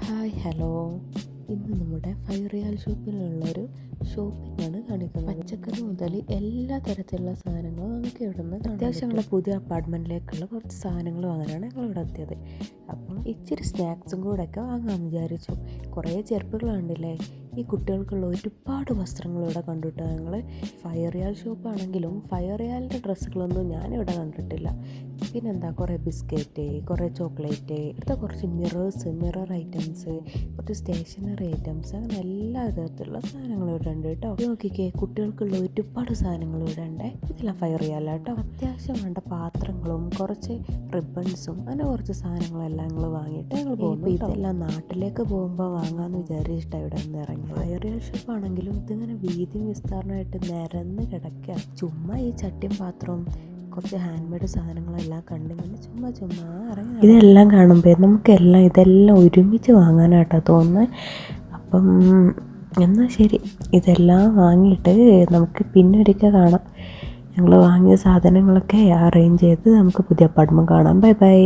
Hi hello, ഇന്ന് നമ്മുടെ 5 റിയാൽ ഷോപ്പിലുള്ളൊരു ഷോപ്പിംഗാണ് കാണിക്കുന്നത്. പച്ചക്കറി മുതൽ എല്ലാ തരത്തിലുള്ള സാധനങ്ങളും നമുക്ക് ഇവിടെ നിന്ന് അത്യാവശ്യം ഞങ്ങളുടെ പുതിയ അപ്പാർട്ട്മെൻറ്റിലേക്കുള്ള കുറച്ച് സാധനങ്ങൾ വാങ്ങാനാണ് ഞങ്ങൾ ഇവിടെ എത്തിയത്. അപ്പം ഇച്ചിരി സ്നാക്സും കൂടെ ഒക്കെ വാങ്ങാമെന്ന് വിചാരിച്ചു. കുറേ ചെരുപ്പുകൾ കണ്ടില്ലേ, ഈ കുട്ടികൾക്കുള്ള ഒരുപാട് വസ്ത്രങ്ങൾ ഇവിടെ കണ്ടിട്ട് ഞങ്ങൾ 5 റിയാൽ ഷോപ്പാണെങ്കിലും 5 റിയാലിൻ്റെ ഡ്രസ്സുകളൊന്നും ഞാനിവിടെ കണ്ടിട്ടില്ല. പിന്നെന്താ, കുറേ ബിസ്ക്കറ്റ്, കുറേ ചോക്ലേറ്റ്, ഇവിടുത്തെ കുറച്ച് മിറർ ഐറ്റംസ്, കുറച്ച് സ്റ്റേഷനറി ഐറ്റംസ്, അങ്ങനെ എല്ലാ തരത്തിലുള്ള സാധനങ്ങളും ഇവിടെ ഉണ്ട് കേട്ടോ. നോക്കിക്കേ, കുട്ടികൾക്കുള്ള ഒരുപാട് സാധനങ്ങൾ ഇവിടെ ഉണ്ട്. ഇതെല്ലാം 5 റിയാൽ കേട്ടോ. അത്യാവശ്യം വേണ്ട പാത്രങ്ങളും കുറച്ച് റിബൺസും അങ്ങനെ കുറച്ച് സാധനങ്ങളെല്ലാം ഞങ്ങൾ വാങ്ങിയിട്ട് ഞങ്ങൾ പോകുന്നു. ഇതെല്ലാം നാട്ടിലേക്ക് പോകുമ്പോൾ വാങ്ങാമെന്ന് വിചാരിച്ചിട്ടാണ് ഇവിടെ നിന്ന് ഇറങ്ങി. 5 റിയാൽ ഷോപ്പാണെങ്കിലും ഇതിങ്ങനെ വീതിയും വിസ്താരണമായിട്ട് നിരന്ന് കിടക്കുക. ചുമ്മാ ഈ ചട്ടിയും പാത്രവും കുറച്ച് ഹാൻഡ് മെയ്ഡ് സാധനങ്ങളെല്ലാം കണ്ടിങ്ങനെ ചുമ്മാ ഇറങ്ങി. ഇതെല്ലാം കാണുമ്പോൾ ഇതെല്ലാം ഒരുമിച്ച് വാങ്ങാനായിട്ടാണ് തോന്നുന്നത്. അപ്പം എന്നാൽ ശരി, ഇതെല്ലാം വാങ്ങിയിട്ട് നമുക്ക് പിന്നെ ഒരിക്കൽ കാണാം. ഞങ്ങൾ വാങ്ങിയ സാധനങ്ങളൊക്കെ അറേഞ്ച് ചെയ്ത് നമുക്ക് പുതിയ അപ്പാർട്ട്മെൻറ്റ് കാണാം. Bye bye.